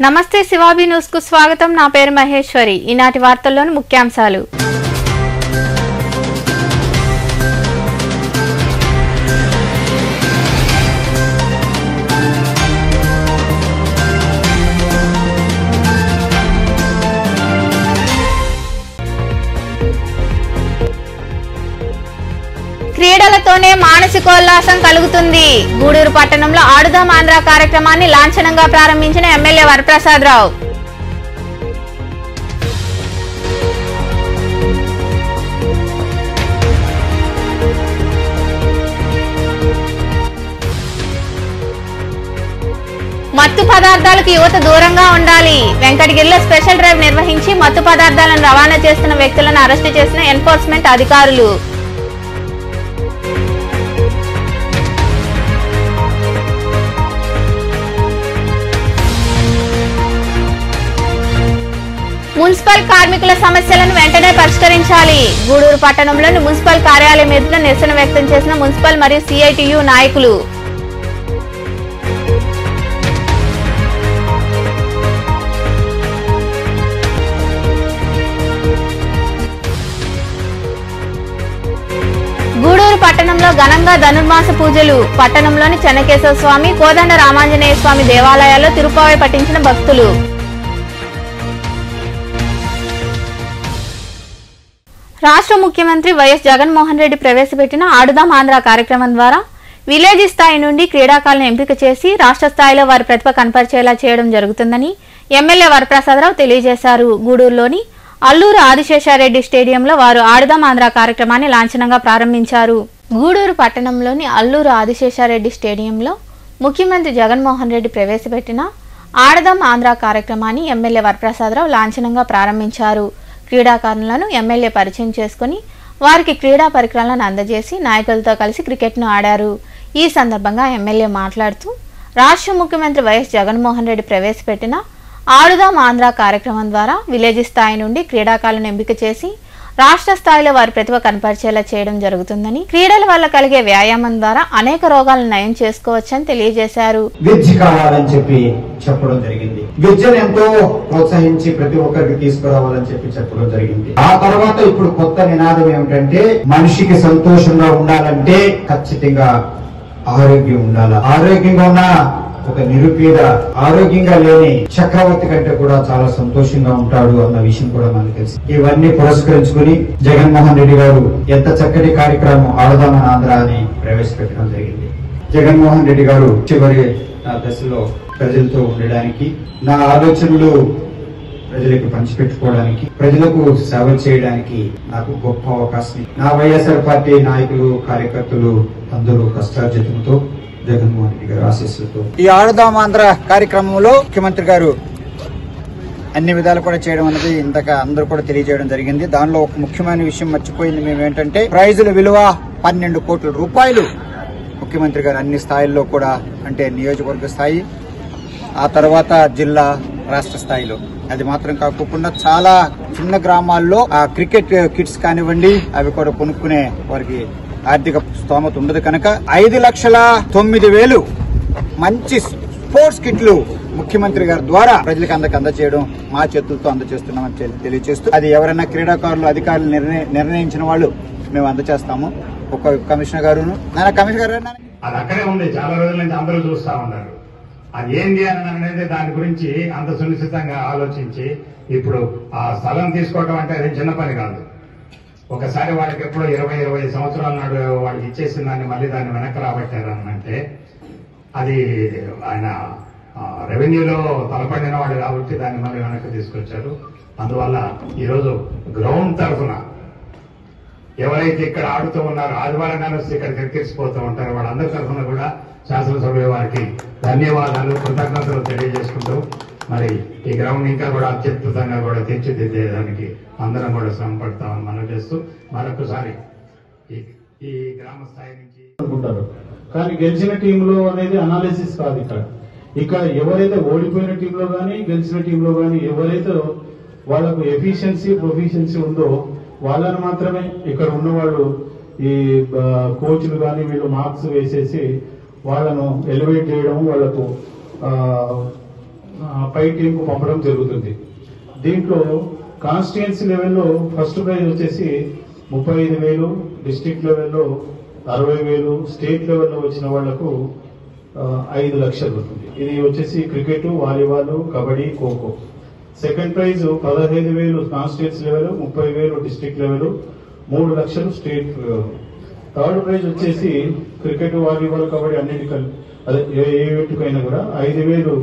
నమస్తే శివాబి న్యూస్ కు స్వాగతం. నా పేరు మహేశ్వరి. ఈనాటి వార్తల్లోని ముఖ్యాంశాలు. క్రీడలతోనే మానసికోల్లాసం కలుగుతుంది. గూడూరు పట్టణంలో ఆడుదాం ఆంధ్ర కార్యక్రమాన్ని లాంఛనంగా ప్రారంభించిన ఎమ్మెల్యే వరప్రసాదరావు. మత్తు పదార్థాలకు యువత దూరంగా ఉండాలి. వెంకటగిరిలో స్పెషల్ డ్రైవ్ నిర్వహించి మత్తు పదార్థాలను రవాణా చేస్తున్న వ్యక్తులను అరెస్టు చేసిన ఎన్ఫోర్స్మెంట్ అధికారులు. మున్సిపల్ కార్మికుల సమస్యలను వెంటనే పరిష్కరించాలి. గూడూరు పట్టణంలోని మున్సిపల్ కార్యాలయం ఎదుట నిరసన వ్యక్తం చేసిన మున్సిపల్ మరియు సిఐటియు నాయకులు. గూడూరు పట్టణంలో ఘనంగా ధనుర్మాస పూజలు. పట్టణంలోని చెన్నకేశవ స్వామి, కోదండ రామాంజనేయ స్వామి దేవాలయాల్లో తిరుపావై పఠించిన భక్తులు. రాష్ట్ర ముఖ్యమంత్రి వైఎస్ జగన్మోహన్ రెడ్డి ప్రవేశపెట్టిన ఆడుదాం ఆంధ్ర కార్యక్రమం ద్వారా విలేజ్ స్థాయి నుండి క్రీడాకారులను ఎంపిక చేసి రాష్ట్ర స్థాయిలో వారి ప్రతిభ కనపరిచేలా చేయడం జరుగుతుందని ఎమ్మెల్యే వరప్రసాదరావు తెలియజేశారు. గూడూరులోని అల్లూరు ఆదిశేషారెడ్డి స్టేడియంలో వారు ఆడుదాం ఆంధ్ర కార్యక్రమాన్ని లాంఛనంగా ప్రారంభించారు. గూడూరు పట్టణంలోని అల్లూరు ఆదిశేషారెడ్డి స్టేడియంలో ముఖ్యమంత్రి జగన్మోహన్ రెడ్డి ప్రవేశపెట్టిన ఆడుదాం ఆంధ్ర కార్యక్రమాన్ని ఎమ్మెల్యే వరప్రసాదరావు లాంఛనంగా ప్రారంభించారు. క్రీడాకారులను ఎమ్మెల్యే పరిచయం చేసుకుని వారికి క్రీడా పరికరాలను అందజేసి నాయకులతో కలిసి క్రికెట్ను ఆడారు. ఈ సందర్భంగా ఎమ్మెల్యే మాట్లాడుతూ రాష్ట్ర ముఖ్యమంత్రి వైఎస్ జగన్మోహన్ రెడ్డి ప్రవేశపెట్టిన ఆడుదాం ఆంధ్ర కార్యక్రమం ద్వారా విలేజ్ స్థాయి నుండి క్రీడాకారులను ఎంపిక చేసి రాష్ట్ర స్థాయిలో వారి ప్రతిభ కనపరిచేలా చేయడం జరుగుతుందని, క్రీడల వల్ల కలిగే వ్యాయామం ద్వారా అనేక రోగాలను నయం చేసుకోవచ్చని తెలియజేశారు. విద్య కావాలని చెప్పి చెప్పడం జరిగింది. విద్యను ఎంతో ప్రోత్సహించి ప్రతి ఒక్కరికి తీసుకురావాలని చెప్పి చెప్పడం జరిగింది. ఆ తర్వాత ఇప్పుడు కొత్త నినాదం ఏమిటంటే మనిషికి సంతోషంగా ఉండాలంటే ఖచ్చితంగా ఆరోగ్యం ఉండాలి. ఆరోగ్యంగా ఉన్న ఒక నిరుపేద ఆరోగ్యంగా లేని చక్రవర్తి కంటే కూడా చాలా సంతోషంగా ఉంటాడు అన్న విషయం కూడా మనకు తెలుసు. ఇవన్నీ పురస్కరించుకుని జగన్మోహన్ రెడ్డి గారు ఎంత చక్కటి కార్యక్రమం ఆడుదాం ఆంధ్ర అని ప్రవేశపెట్టడం జరిగింది. జగన్మోహన్ రెడ్డి గారు చివరి దశలో ప్రజలతో ఉండడానికి, నా ఆలోచనలు ప్రజలకు పంచిపెట్టుకోవడానికి, ప్రజలకు సేవ చేయడానికి నాకు గొప్ప అవకాశం. నా వైఎస్ఆర్ పార్టీ నాయకులు, కార్యకర్తలు అందరూ కష్టార్జితంతో జగన్మోహన్ రెడ్డి గారు ఆశీస్సులతో ఈ ఆడుదాం ఆంధ్ర కార్యక్రమంలో ముఖ్యమంత్రి గారు అన్ని విధాలు కూడా చేయడం అనేది ఇంతక అందరూ కూడా తెలియజేయడం జరిగింది. దానిలో ఒక ముఖ్యమైన విషయం మర్చిపోయింది మేము ఏంటంటే ప్రైజుల విలువ 12 కోట్ల రూపాయలు ముఖ్యమంత్రి గారు అన్ని స్థాయిల్లో కూడా, అంటే నియోజకవర్గ స్థాయి, ఆ తర్వాత జిల్లా, రాష్ట్ర స్థాయిలో. అది మాత్రం కాకుండా చాలా చిన్న గ్రామాల్లో ఆ క్రికెట్ కిట్స్ కానివ్వండి అవి కూడా కొనుక్కునే వారికి ఆర్థిక స్తోమత ఉండదు కనుక 5,09,000 మంచి స్పోర్ట్స్ కిట్లు ముఖ్యమంత్రి గారి ద్వారా ప్రజలకు అందచేయడం మా చేతులతో అందచేస్తున్నామని తెలియజేస్తూ, అది ఎవరైనా క్రీడాకారులు అధికారులు నిర్ణయించిన వాళ్ళు మేము అందచేస్తాము. ఒక కమిషనర్ గారును కమిషనర్ గారు అది అక్కడే ఉంది. చాలా రోజుల నుంచి అందరూ చూస్తా ఉన్నారు. అది ఏంది అని అనేది దాని గురించి అంత సునిశ్చితంగా ఆలోచించి ఇప్పుడు ఆ స్థలం తీసుకోవడం అంటే అది చిన్న పని కాదు. ఒకసారి వాళ్ళకి ఎప్పుడో 20-25 సంవత్సరాల నాడు వాళ్ళకి ఇచ్చేసిన దాన్ని మళ్ళీ దాన్ని వెనక్కి రాబట్టారు అంటే అది ఆయన రెవెన్యూలో తలపడిన వాడు కాబట్టి దాన్ని మళ్ళీ వెనక్కి తీసుకొచ్చారు. అందువల్ల ఈరోజు గ్రౌండ్ తరఫున ఎవరైతే ఇక్కడ ఆడుతూ ఉన్నారో ఆదివారం వస్తే ఇక్కడ క్రికెట్స్పోతూ ఉంటారో వాళ్ళందరి తరఫున కూడా శాసనసభ్యుల వారికి ధన్యవాదాలు, కృతజ్ఞతలు తెలియజేసుకుంటూ మరి ఈ గ్రౌండ్ ఇంకా కూడా అత్యద్భుతంగా కూడా తీర్చిదిద్దేదానికి అందరం కూడా శ్రమ పడతామని మనం చేస్తూ మరొకసారి ఈ గ్రామ స్థాయి నుంచి అనుకుంటారు. కానీ గెలిచిన టీంలో అనేది అనాలిసిస్ కాదు. ఇక్కడ ఎవరైతే ఓడిపోయిన టీంలో కానీ గెలిచిన టీంలో కానీ ఎవరైతే వాళ్ళకు ఎఫిషియన్సీ ప్రొఫిషియన్సీ ఉందో వాళ్ళని మాత్రమే ఇక్కడ ఉన్నవాళ్ళు ఈ కోచ్లు కానీ వీళ్ళు మార్క్స్ వేసేసి వాళ్ళను ఎలివేట్ చేయడం, వాళ్ళకు పై టీంకు పంపడం జరుగుతుంది. దీంట్లో కాన్స్టిట్యుయెన్సీ లెవెల్లో ఫస్ట్ ప్రైజ్ వచ్చేసి 35,000, డిస్ట్రిక్ట్ లెవెల్లో 60,000, స్టేట్ లెవెల్లో వచ్చిన వాళ్లకు 5 లక్షలు ఉంటుంది. ఇది వచ్చేసి cricket, volleyball, kabaddi, kho kho. Second prize 15,000 constituency level, 30,000 district level, 3 లక్షలు స్టేట్ లెవెల్. థర్డ్ ప్రైజ్ వచ్చేసి క్రికెట్, వాలీబాల్, కబడ్డీ అన్నిటికీ అదే ఏ ఈవెంట్కైనా కూడా 5,000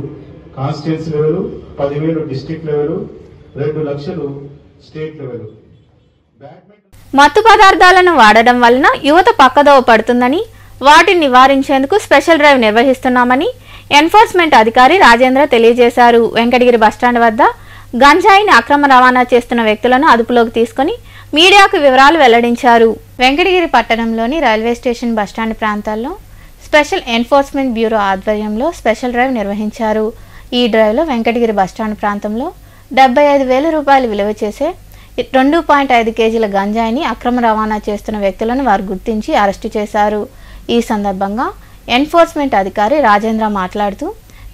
కాన్స్టిట్యుయెన్సీ లెవెల్, 10,000 డిస్ట్రిక్ట్ లెవెల్, 2 లక్షలు స్టేట్ లెవెల్. మత్తు పదార్థాలను వాడడం వలన యువత పక్కదోవ పడుతుందని, వాటిని నివారించేందుకు స్పెషల్ డ్రైవ్ నిర్వహిస్తున్నామని ఎన్ఫోర్స్మెంట్ అధికారి రాజేంద్ర తెలియజేశారు. వెంకటగిరి బస్టాండ్ వద్ద గంజాయిని అక్రమ రవాణా చేస్తున్న వ్యక్తులను అదుపులోకి తీసుకుని మీడియాకు వివరాలు వెల్లడించారు. వెంకటగిరి పట్టణంలోని రైల్వే స్టేషన్ బస్టాండ్ ప్రాంతాల్లో స్పెషల్ ఎన్ఫోర్స్మెంట్ బ్యూరో ఆధ్వర్యంలో స్పెషల్ డ్రైవ్ నిర్వహించారు. ఈ డ్రైవ్లో వెంకటగిరి బస్టాండ్ ప్రాంతంలో 75,000 రూపాయలు విలువ చేసే 2.5 కేజీల గంజాయిని అక్రమ రవాణా చేస్తున్న వ్యక్తులను వారు గుర్తించి అరెస్టు చేశారు. ఈ సందర్భంగా ఎన్ఫోర్స్మెంట్ అధికారి రాజేంద్ర మాట్లాడుతూ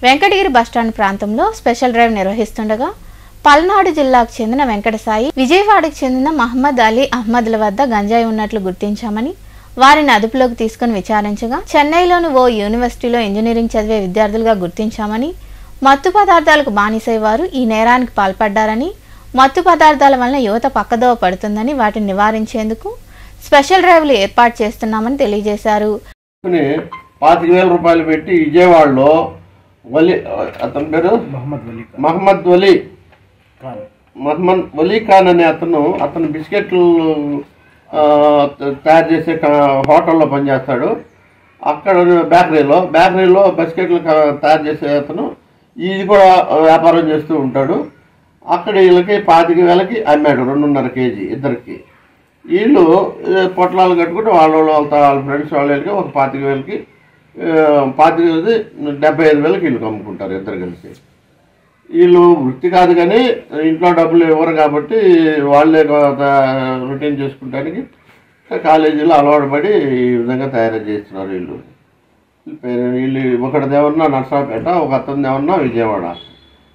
వెంకటగిరి బస్టాండ్ ప్రాంతంలో స్పెషల్ డ్రైవ్ నిర్వహిస్తుండగా పల్నాడు జిల్లాకు చెందిన వెంకటసాయి, విజయవాడకు చెందిన మహమ్మద్ అలీ అహ్మద్ల వద్ద గంజాయి ఉన్నట్లు గుర్తించామని వారిని అదుపులోకి తీసుకుని విచారించగా చెన్నైలోని ఓ యూనివర్సిటీలో ఇంజనీరింగ్ చదివే విద్యార్థులుగా గుర్తించామని, మత్తు పదార్థాలకు బానిసైవారు ఈ నేరానికి పాల్పడ్డారని, మత్తు పదార్థాల వలన యువత పక్కదోవ పడుతుందని, వాటిని నివారించేందుకు స్పెషల్ డ్రైవ్లు ఏర్పాటు చేస్తున్నామని తెలియజేశారు. 25,000 రూపాయలు పెట్టి విజయవాడలో అతని పేరు మహమ్మద్ వలీ ఖాన్ అనే అతను బిస్కెట్లు తయారు చేసే హోటల్లో పనిచేస్తాడు. అక్కడ బేకరీలో బిస్కెట్లు తయారు చేసే అతను ఇది కూడా వ్యాపారం చేస్తూ ఉంటాడు. అక్కడ వీళ్ళకి 25,000కి అమ్మాడు 2.5 కేజీ ఇద్దరికి. వీళ్ళు పొట్లాలు కట్టుకుంటే వాళ్ళ ఫ్రెండ్స్ వాళ్ళకి ఒక 25,000కి 75,000కి వీళ్ళకి అమ్ముకుంటారు ఇద్దరు కలిసి. వీళ్ళు వృత్తి కాదు కానీ ఇంట్లో డబ్బులు ఇవ్వరు కాబట్టి వాళ్ళే రొటీన్ చేసుకుంటానికి కాలేజీలో అలవాటు పడి ఈ విధంగా తయారు చేస్తున్నారు. వీళ్ళు ఒకటిదేమన్నా నర్సాపేట, ఒక అతనిది ఏమన్నా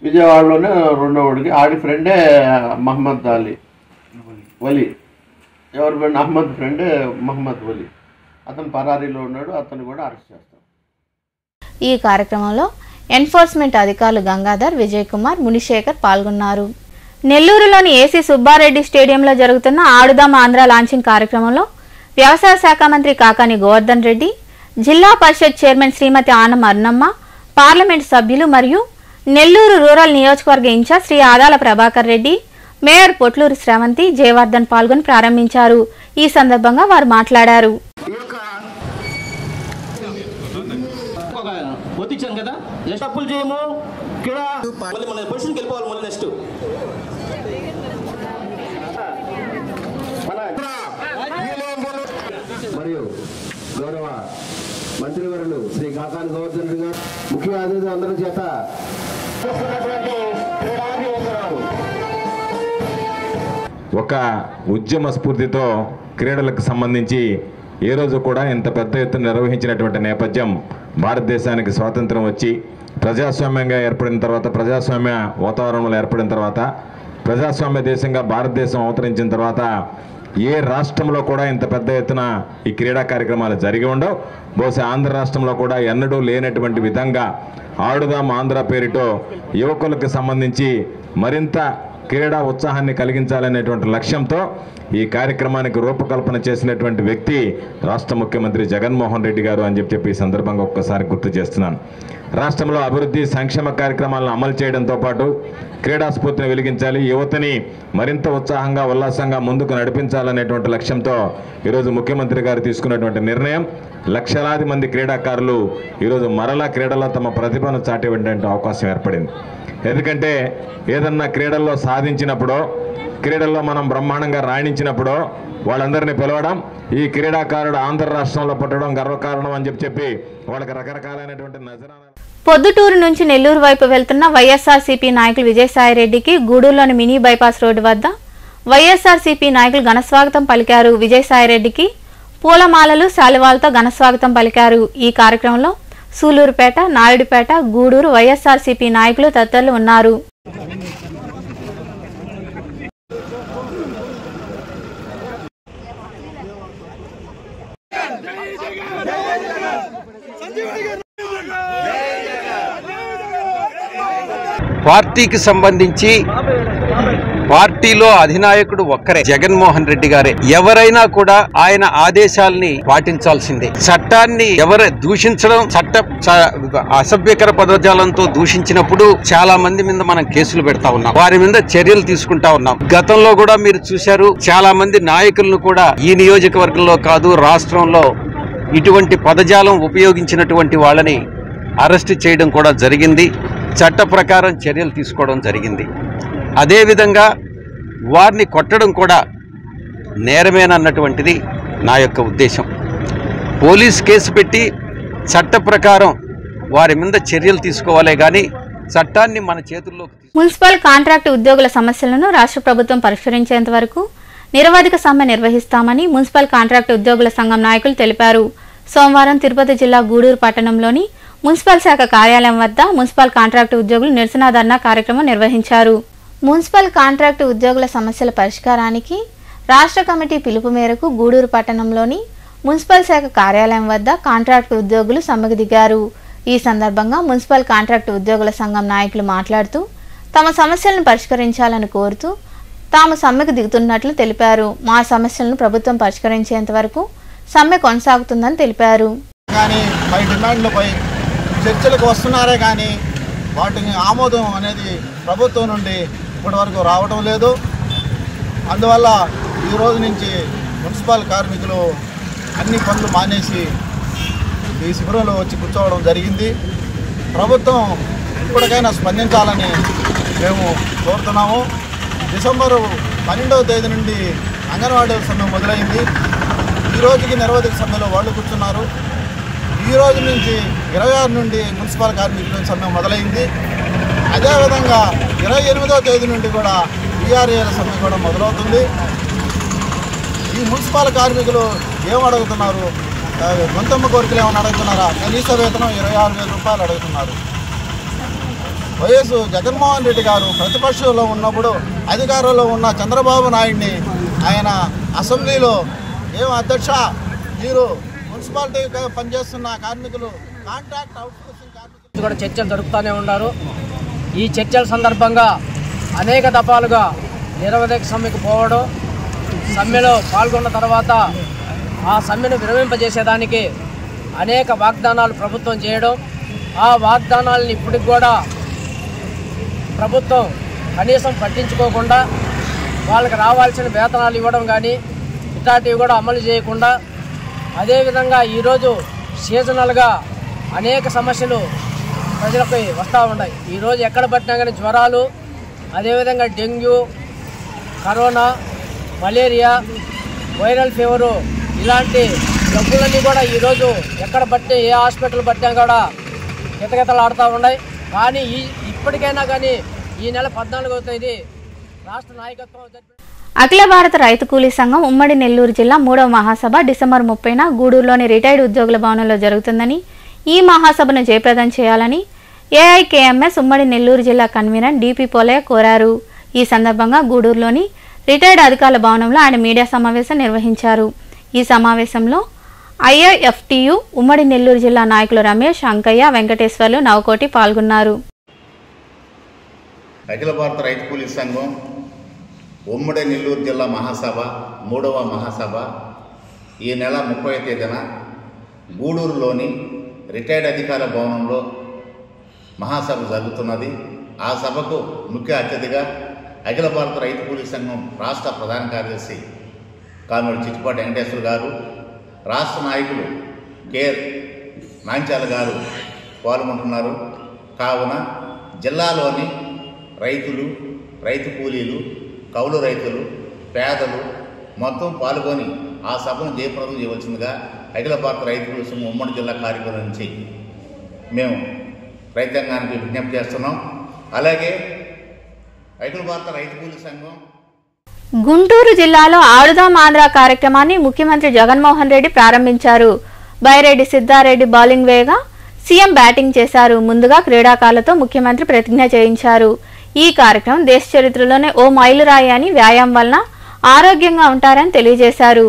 విజయవాడలోనే రెండోవాడికి ఆడి ఫ్రెండే మహమ్మద్ వలీ. ఎవరి ఫ్రెండ్? అహ్మద్ ఫ్రెండే మహమ్మద్ వలీ. అతను పరారీలో ఉన్నాడు. అతను కూడా అరెస్ట్ చేస్తారు. ఈ కార్యక్రమంలో ఎన్ఫోర్స్మెంట్ అధికారులు గంగాధర్, విజయ్ కుమార్, మునిశేఖర్ పాల్గొన్నారు. నెల్లూరులోని ఏసీ సుబ్బారెడ్డి స్టేడియంలో జరుగుతున్న ఆడుదాం ఆంధ్ర లాంచింగ్ కార్యక్రమంలో వ్యవసాయ శాఖ మంత్రి కాకాని గోవర్ధన్ రెడ్డి, జిల్లా పరిషత్ చైర్మన్ శ్రీమతి ఆనం అరుణమ్మ, పార్లమెంటు సభ్యులు మరియు నెల్లూరు రూరల్ నియోజకవర్గ ఇన్ఛార్జ్ శ్రీ ఆదాల ప్రభాకర్ రెడ్డి, మేయర్ పొట్లూరు శ్రవంతి, జయవర్ధన్ పాల్గొని ప్రారంభించారు. ఈ సందర్భంగా వారు మాట్లాడారు. కదా తప్పులు చేయము మన పొజిషన్కి వెళ్ళిపోవాలి. మళ్ళీ నెక్స్ట్ మరియు గౌరవ మంత్రివర్యులు శ్రీ కాకాని గోవర్ధన్ రెడ్డి గారు ముఖ్య అతిథులు అందరి చేత ఒక ఉద్యమ స్ఫూర్తితో క్రీడలకు సంబంధించి ఏ రోజు కూడా ఇంత పెద్ద ఎత్తున నిర్వహించినటువంటి నేపథ్యం భారతదేశానికి స్వాతంత్రం వచ్చి ప్రజాస్వామ్యంగా ఏర్పడిన తర్వాత, ప్రజాస్వామ్య వాతావరణంలో ఏర్పడిన తర్వాత, ప్రజాస్వామ్య దేశంగా భారతదేశం అవతరించిన తర్వాత ఏ రాష్ట్రంలో కూడా ఇంత పెద్ద ఎత్తున ఈ క్రీడా కార్యక్రమాలు జరిగి ఉండవు. బహుశా ఆంధ్ర రాష్ట్రంలో కూడా ఎన్నడూ లేనటువంటి విధంగా ఆడుదాం ఆంధ్ర పేరుతో యువకులకు సంబంధించి మరింత క్రీడా ఉత్సాహాన్ని కలిగించాలనేటువంటి లక్ష్యంతో ఈ కార్యక్రమానికి రూపకల్పన చేసినటువంటి వ్యక్తి రాష్ట్ర ముఖ్యమంత్రి జగన్మోహన్ రెడ్డి గారు అని చెప్పి ఈ సందర్భంగా ఒక్కసారి గుర్తు చేస్తున్నాను. రాష్ట్రంలో అభివృద్ధి సంక్షేమ కార్యక్రమాలను అమలు చేయడంతో పాటు క్రీడా స్ఫూర్తిని వెలిగించాలి, యువతని మరింత ఉత్సాహంగా ఉల్లాసంగా ముందుకు నడిపించాలనేటువంటి లక్ష్యంతో ఈరోజు ముఖ్యమంత్రి గారు తీసుకున్నటువంటి నిర్ణయం లక్షలాది మంది క్రీడాకారులు ఈరోజు మరలా క్రీడలో తమ ప్రతిభను చాటేటువంటి అవకాశం ఏర్పడింది. ఎందుకంటే ఏదన్నా క్రీడల్లో సాధించినప్పుడో, క్రీడల్లో మనం బ్రహ్మాండంగా రాణించినప్పుడో వాళ్ళందరినీ పిలవడం, ఈ క్రీడాకారుడు ఆంధ్ర రాష్ట్రంలో పుట్టడం గర్వకారణం అని చెప్పి వాళ్ళకి రకరకాలైనటువంటి నజరాన. పొద్దుటూరు నుంచి నెల్లూరు వైపు వెళ్తున్న వైఎస్ఆర్సీపీ నాయకులు విజయసాయిరెడ్డికి గూడూరులోని మినీ బైపాస్ రోడ్డు వద్ద వైఎస్ఆర్సీపీ నాయకులు ఘనస్వాగతం పలికారు. విజయసాయిరెడ్డికి పూలమాలలు, శాలువాలతో ఘనస్వాగతం పలికారు. ఈ కార్యక్రమంలో సూలూరుపేట, నాయుడుపేట, గూడూరు వైఎస్ఆర్సీపీ నాయకులు తదితరులు ఉన్నారు. పార్టీకి సంబంధించి పార్టీలో అధినాయకుడు ఒక్కరే, జగన్మోహన్ రెడ్డి గారే. ఎవరైనా కూడా ఆయన ఆదేశాలని పాటించాల్సిందే. చట్టాన్ని ఎవరు దూషించడం, అసభ్యకర పదజాలంతో దూషించినప్పుడు చాలా మంది మీద మనం కేసులు పెడతా ఉన్నాం, వారి మీద చర్యలు తీసుకుంటా ఉన్నాం. గతంలో కూడా మీరు చూశారు, చాలా మంది నాయకులను కూడా ఈ నియోజకవర్గంలో కాదు రాష్ట్రంలో ఇటువంటి పదజాలం ఉపయోగించినటువంటి వాళ్ళని అరెస్ట్ చేయడం కూడా జరిగింది. చట్ట ప్రకారం చర్యలు తీసుకోవడం జరిగింది. అదేవిధంగా వారిని కొట్టడం కూడా నేరమేనన్నటువంటిది నా యొక్క ఉద్దేశం. పోలీస్ కేసు పెట్టి చట్ట ప్రకారం వారి మీద చర్యలు తీసుకోవాలే కానీ చట్టాన్ని మన చేతుల్లోకి. మున్సిపల్ కాంట్రాక్టు ఉద్యోగుల సమస్యలను రాష్ట్ర ప్రభుత్వం పరిష్కరించేంత వరకు నిరవధిక సమ్మె నిర్వహిస్తామని మున్సిపల్ కాంట్రాక్టు ఉద్యోగుల సంఘం నాయకులు తెలిపారు. సోమవారం తిరుపతి జిల్లా గూడూరు పట్టణంలోని మున్సిపల్ శాఖ కార్యాలయం వద్ద మున్సిపల్ కాంట్రాక్టు ఉద్యోగులు నిరసన ధర్నా కార్యక్రమం నిర్వహించారు. మున్సిపల్ కాంట్రాక్టు ఉద్యోగుల సమస్యల పరిష్కారానికి రాష్ట్ర కమిటీ పిలుపు మేరకు గూడూరు పట్టణంలోని మున్సిపల్ శాఖ కార్యాలయం వద్ద కాంట్రాక్టు ఉద్యోగులు సమ్మెకు దిగారు. ఈ సందర్భంగా మున్సిపల్ కాంట్రాక్టు ఉద్యోగుల సంఘం నాయకులు మాట్లాడుతూ తమ సమస్యలను పరిష్కరించాలని కోరుతూ తాము సమ్మెకు దిగుతున్నట్లు తెలిపారు. మా సమస్యలను ప్రభుత్వం పరిష్కరించేంత వరకు సమ్మె కొనసాగుతుందని తెలిపారు. కానీ పై డిమాండ్లపై చర్చలకు వస్తున్నారే కానీ వాటిని ఆమోదం అనేది ప్రభుత్వం నుండి ఇప్పటి వరకు రావడం లేదు. అందువల్ల ఈరోజు నుంచి మున్సిపల్ కార్మికులు అన్ని పనులు మానేసి ఈ శిబిరంలో వచ్చి కూర్చోవడం జరిగింది. ప్రభుత్వం ఇప్పటికైనా స్పందించాలని మేము కోరుతున్నాము. డిసెంబరు 12వ తేదీ నుండి అంగన్వాడీ సమ్మె మొదలైంది. ఈ రోజుకి నిరవధిక సమ్మెలో వాళ్ళు కూర్చున్నారు. ఈ రోజు నుంచి 26 నుండి మున్సిపల్ కార్మికుల సమ్మె మొదలైంది. అదేవిధంగా 28వ తేదీ నుండి కూడా ఈఆర్ఏల సమ్మె కూడా మొదలవుతుంది. ఈ మున్సిపల్ కార్మికులు ఏం అడుగుతున్నారు? గొంతమ్మ కోరికలు ఏమైనా అడుగుతున్నారా? కనీస వేతనం 26,000 రూపాయలు అడుగుతున్నారు. వైఎస్ జగన్మోహన్ రెడ్డి గారు ప్రతిపక్షంలో ఉన్నప్పుడు అధికారంలో ఉన్న చంద్రబాబు నాయుడిని ఆయన అసెంబ్లీలో ఏం అధ్యక్ష, మీరు మున్సిపాలిటీ పనిచేస్తున్న కార్మికులు కాంట్రాక్ట్ అవుట్సోర్సింగ్ కార్మికులు కూడా చర్చలు జరుపుతూనే ఉన్నారు. ఈ చర్చల సందర్భంగా అనేక దఫాలుగా నిరవధిక సమ్మెకు పోవడం, సమ్మెలో పాల్గొన్న తర్వాత ఆ సమ్మెను విరమింపజేసేదానికి అనేక వాగ్దానాలు ప్రభుత్వం చేయడం, ఆ వాగ్దానాలను ఇప్పటికి కూడా ప్రభుత్వం కనీసం పట్టించుకోకుండా వాళ్ళకి రావాల్సిన వేతనాలు ఇవ్వడం కానీ ఇట్లాంటివి కూడా అమలు చేయకుండా, అదేవిధంగా ఈరోజు సీజనల్గా అనేక సమస్యలు ప్రజలపై వస్తూ ఉన్నాయి. ఈరోజు ఎక్కడ పట్టినా కానీ జ్వరాలు, అదేవిధంగా dengue, corona, malaria, viral fever ఇలాంటి జబ్బులన్నీ కూడా ఈరోజు ఎక్కడ పట్టినా ఏ హాస్పిటల్ పట్టినా కూడా కితకితలు ఆడుతూ ఉన్నాయి. కానీ ఇప్పటికైనా కానీ ఈ నెల 14వ తేదీ రాష్ట్ర నాయకత్వం అఖిల భారత రైతు కూలీ సంఘం ఉమ్మడి నెల్లూరు జిల్లా 3వ మహాసభ డిసెంబర్ 30న గూడూరులోని రిటైర్డ్ ఉద్యోగుల భవనంలో జరుగుతుందని, ఈ మహాసభను జయప్రదం చేయాలని ఏఐకేఎంఎస్ ఉమ్మడి నెల్లూరు జిల్లా కన్వీనర్ డిపి పోలయ్య కోరారు. ఈ సందర్భంగా గూడూరులోని రిటైర్డ్ అధికారుల భవనంలో ఆయన మీడియా సమావేశం నిర్వహించారు. ఈ సమావేశంలో ఐఐఎఫ్టియు ఉమ్మడి నెల్లూరు జిల్లా నాయకులు రమేష్, అంకయ్య, వెంకటేశ్వర్లు, నవకోటి పాల్గొన్నారు. అఖిల భారత రైతు కూలీ సంఘం ఉమ్మడి నెల్లూరు జిల్లా మహాసభ 3వ మహాసభ ఈ నెల 30వ తేదీన గూడూరులోని రిటైర్డ్ అధికారుల భవనంలో మహాసభ జరుగుతున్నది. ఆ సభకు ముఖ్య అతిథిగా అఖిల భారత రైతు కూలీ సంఘం రాష్ట్ర ప్రధాన కార్యదర్శి కామిరెడ్డి చిట్టిపాటి వెంకటేశ్వర గారు, రాష్ట్ర నాయకులు కేర్ నాంచాల గారు పాల్గొంటున్నారు. కావున జిల్లాలోని రైతులు, రైతు కూలీలు, కౌలు రైతులు, పేదలు మొత్తం పాల్గొని ఆ సభను జయప్రదం చేయవలసిందిగా అఖిల భారత రైతు కూలీ సంఘం ఉమ్మడి జిల్లా కార్యక్రమం నుంచి మేము రైతాంగానికి విజ్ఞప్తి చేస్తున్నాం. అలాగే అఖిల భారత రైతు కూలీ సంఘం గుంటూరు జిల్లాలో ఆడుదాం ఆంధ్ర కార్యక్రమాన్ని ముఖ్యమంత్రి జగన్మోహన్ రెడ్డి ప్రారంభించారు. బైరెడ్డి సిద్ధారెడ్డి బౌలింగ్ వేగా సీఎం బ్యాటింగ్ చేశారు. ముందుగా క్రీడాకారులతో ముఖ్యమంత్రి ప్రతిజ్ఞ చేయించారు. ఈ కార్యక్రమం దేశ చరిత్రలోనే ఓ మైలురాయి అని, వ్యాయామం వలన ఆరోగ్యంగా ఉంటారని తెలియజేశారు.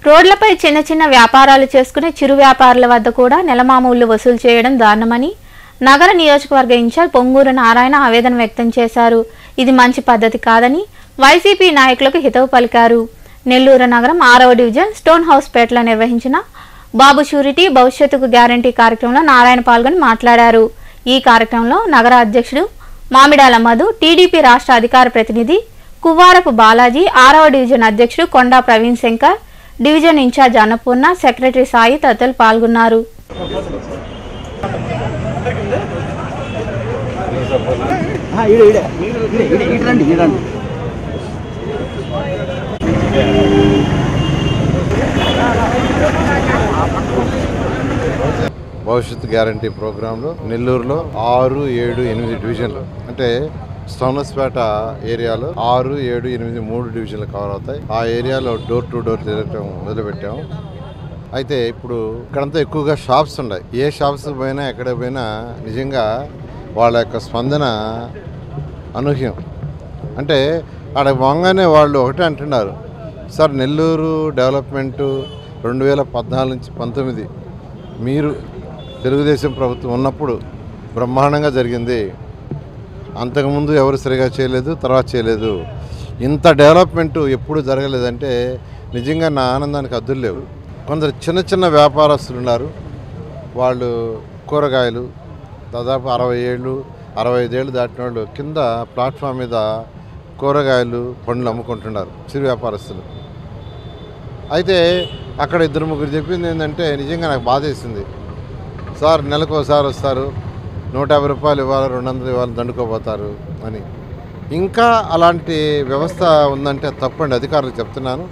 రోడ్లపై చిన్న చిన్న వ్యాపారాలు చేసుకునే చిరు వ్యాపారుల వద్ద కూడా నెలమామూళ్లు వసూలు చేయడం దారుణమని నగర నియోజకవర్గ ఇన్ఛార్జ్ పొంగూరు నారాయణ ఆవేదన వ్యక్తం చేశారు. ఇది మంచి పద్ధతి కాదని వైసీపీ నాయకులకు హితవు పలికారు. నెల్లూరు నగరం 6వ డివిజన్ స్టోన్ హౌస్ పేటలో నిర్వహించిన బాబు షూరిటీ భవిష్యత్తుకు గ్యారంటీ కార్యక్రమంలో నారాయణ పాల్గొని మాట్లాడారు. ఈ కార్యక్రమంలో నగర అధ్యక్షుడు మామిడాల మధు, టీడీపీ రాష్ట్ర అధికార ప్రతినిధి కువ్వారపు బాలాజీ, 6వ డివిజన్ అధ్యక్షుడు Konda Praveen Shankar, division in charge Annapurna, secretary Sai తదితరులు పాల్గొన్నారు. భవిష్యత్తు గ్యారంటీ ప్రోగ్రాంలో నెల్లూరులో 6, 7, 8 డివిజన్లు అంటే సోనస్పేట ఏరియాలో 6, 7, 8, 3 డివిజన్లు కవర్ అవుతాయి. ఆ ఏరియాలో డోర్ టు డోర్ తిరగటం మొదలుపెట్టాము. అయితే ఇప్పుడు ఇక్కడంతా ఎక్కువగా షాప్స్ ఉన్నాయి. ఏ షాప్స్ పోయినా ఎక్కడ పోయినా నిజంగా వాళ్ళ యొక్క స్పందన అనూహ్యం. అంటే ఆడ పోగానే వాళ్ళు ఒకటే అంటున్నారు, సార్ నెల్లూరు డెవలప్మెంటు 2014 నుంచి 19 మీరు తెలుగుదేశం ప్రభుత్వం ఉన్నప్పుడు బ్రహ్మాండంగా జరిగింది. అంతకుముందు ఎవరు సరిగా చేయలేదు, తర్వాత చేయలేదు. ఇంత డెవలప్మెంటు ఎప్పుడు జరగలేదంటే నిజంగా నా ఆనందానికి హద్దులు లేవు. కొందరు చిన్న చిన్న వ్యాపారస్తులు ఉన్నారు. వాళ్ళు కూరగాయలు దాదాపు 60 ఏళ్ళు 65 ఏళ్ళు దాటిన వాళ్ళు కింద ప్లాట్ఫామ్ మీద కూరగాయలు పండ్లు అమ్ముకుంటున్నారు, చిరు వ్యాపారస్తులు. అయితే అక్కడ 2-3 చెప్పింది ఏంటంటే నిజంగా నాకు బాధేసింది. సార్ నెలకు ఒకసారి వస్తారు, 150 రూపాయలు ఇవ్వాలి, 200 ఇవ్వాలి, దండుకోపోతారు అని. ఇంకా అలాంటి వ్యవస్థ ఉందంటే తప్పండి. అధికారులకు చెప్తున్నాను,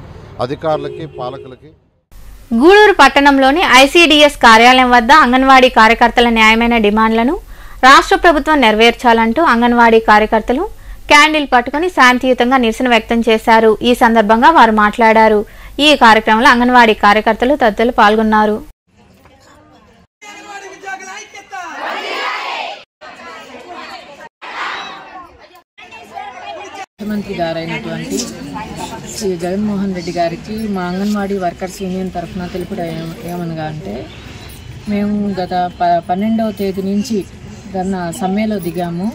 అధికారులకి పాలకులకి. గూడూరు పట్టణంలోని ఐసీడీఎస్ కార్యాలయం వద్ద అంగన్వాడీ కార్యకర్తల న్యాయమైన డిమాండ్లను రాష్ట్ర ప్రభుత్వం నెరవేర్చాలంటూ అంగన్వాడీ కార్యకర్తలు క్యాండిల్ పట్టుకుని శాంతియుతంగా నిరసన వ్యక్తం చేశారు. ఈ సందర్భంగా వారు మాట్లాడారు. ఈ కార్యక్రమంలో అంగన్వాడీ కార్యకర్తలు తదితరులు పాల్గొన్నారు. ముఖ్యమంత్రి గారైనటువంటి శ్రీ జగన్మోహన్ రెడ్డి గారికి మా అంగన్వాడీ వర్కర్స్ యూనియన్ తరఫున తెలుపడం ఏమనగా అంటే, మేము గత 12వ తేదీ నుంచి సమ్మెలో దిగాము.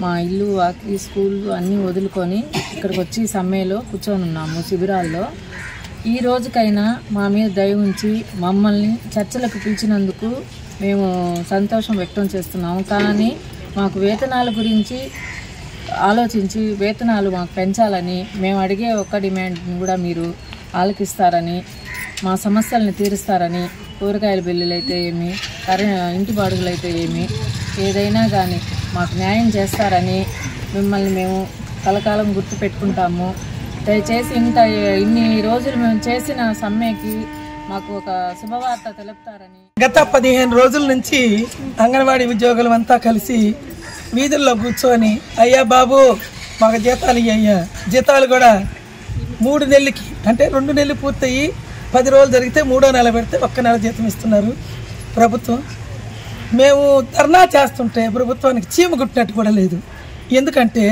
మా ఇల్లు, వాకి, స్కూల్ అన్నీ వదులుకొని ఇక్కడికి వచ్చి సమ్మెలో కూర్చొని ఉన్నాము శిబిరాల్లో. ఈ రోజుకైనా మా మీద దయ ఉంచి మమ్మల్ని చర్చలకు పిలిచినందుకు మేము సంతోషం వ్యక్తం చేస్తున్నాము. కానీ మాకు వేతనాల గురించి ఆలోచించి వేతనాలు మాకు పెంచాలని, మేము అడిగే ఒక్క డిమాండ్ని కూడా మీరు ఆలకిస్తారని, మా సమస్యలను తీరుస్తారని, కూరగాయల బిల్లులు అయితే ఏమి, ఇంటి బాడుగులు అయితే ఏమి, ఏదైనా కానీ మాకు న్యాయం చేస్తారని మిమ్మల్ని మేము కలకాలం గుర్తు పెట్టుకుంటాము. దయచేసి ఇన్ని రోజులు మేము చేసిన సమ్మెకి మాకు ఒక శుభవార్త తెలుపుతారని. గత 15 రోజుల నుంచి అంగన్వాడీ ఉద్యోగులు అంతా కలిసి వీధుల్లో కూర్చొని, అయ్యా బాబు మాకు జీతాలు ఇయ్యా, జీతాలు కూడా 3 నెలలకి అంటే 2 నెలలు పూర్తయి 10 రోజులు జరిగితే 3వ నెల పెడితే 1 నెల జీతం ఇస్తున్నారు ప్రభుత్వం. మేము ధర్నా చేస్తుంటే ప్రభుత్వానికి చీమ కుట్టినట్టు కూడా లేదు. ఎందుకంటే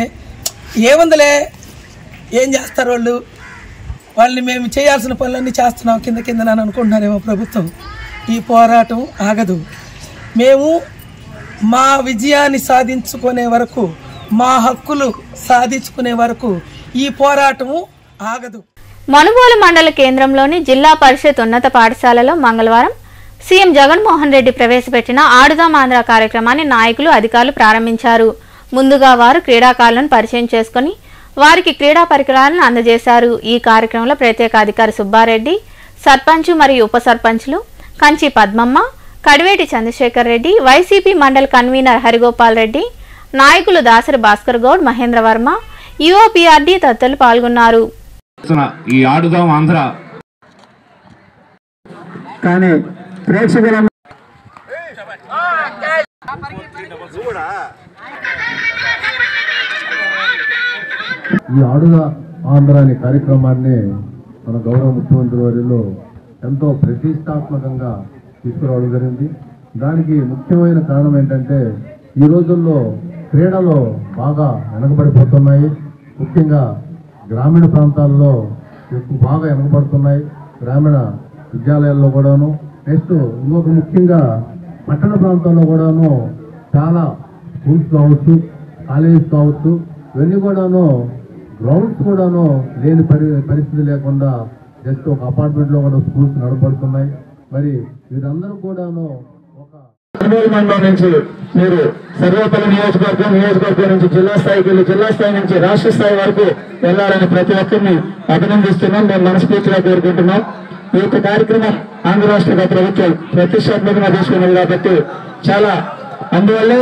ఏముందలే, ఏం చేస్తారు వాళ్ళని మేము చేయాల్సిన పనులన్నీ చేస్తున్నాం కింద నన్ను అనుకుంటున్నారేమో ప్రభుత్వం. ఈ పోరాటం ఆగదు. మేము మా విజయాన్ని సాధించుకునే వరకు, మా హక్కులు సాధించుకునే వరకు ఈ పోరాటము ఆగదు. మనుబోలు మండల కేంద్రంలోని జిల్లా పరిషత్ ఉన్నత పాఠశాలలో మంగళవారం సీఎం జగన్మోహన్ రెడ్డి ప్రవేశపెట్టిన ఆడుదాం ఆంధ్ర కార్యక్రమాన్ని నాయకులు, అధికారులు ప్రారంభించారు. ముందుగా వారు క్రీడాకారులను పరిచయం చేసుకుని వారికి క్రీడా పరికరాలను అందజేశారు. ఈ కార్యక్రమంలో ప్రత్యేక అధికారి సుబ్బారెడ్డి, సర్పంచ్ మరియు ఉప సర్పంచ్లు కంచి పద్మమ్మ, కడివేటి చంద్రశేఖర్ రెడ్డి, వైసీపీ మండల్ కన్వీనర్ హరిగోపాల్ రెడ్డి, నాయకులు దాసరి భాస్కర్ గౌడ్, మహేంద్ర వర్మ, యుఓపిఆర్డి తదితరులు పాల్గొన్నారు. ఈ ఆడుదాం ఆంధ్ర కానీ ప్రేక్షకుల ఈ ఆడుదా ఆంధ్ర అనే కార్యక్రమాన్ని మన గౌరవ ముఖ్యమంత్రి వర్యులు ఎంతో ప్రతిష్టాత్మకంగా తీసుకురావడం జరిగింది. దానికి ముఖ్యమైన కారణం ఏంటంటే ఈ రోజుల్లో క్రీడలు బాగా వెనకబడిపోతున్నాయి. ముఖ్యంగా గ్రామీణ ప్రాంతాల్లో బాగా వెనకబడుతున్నాయి, గ్రామీణ విద్యాలయాల్లో కూడాను. నెక్స్ట్ ఇంకొక ముఖ్యంగా పట్టణ ప్రాంతాల్లో కూడాను చాలా స్కూల్స్ కావచ్చు, కాలేజెస్ కావచ్చు, ఇవన్నీ కూడాను గ్రౌండ్స్ కూడాను లేని పరిస్థితి లేకుండా జస్ట్ ఒక అపార్ట్మెంట్లో కూడా స్కూల్స్ నడపడుతున్నాయి. మరి వీరందరూ కూడాను మండలం నుంచి మీరు సర్వేపల్లి నియోజకవర్గం నుంచి జిల్లా స్థాయికి వెళ్ళి జిల్లా స్థాయి నుంచి రాష్ట్ర స్థాయి వరకు వెళ్లాలని ప్రతి ఒక్కరిని అభినందిస్తున్నాం, మేము మనస్ఫూర్తిగా కోరుకుంటున్నాం. ఈ యొక్క కార్యక్రమం ఆంధ్ర రాష్ట్ర ప్రభుత్వం ప్రతిష్టాత్మకంగా తీసుకున్నది కాబట్టి చాలా అందువల్లే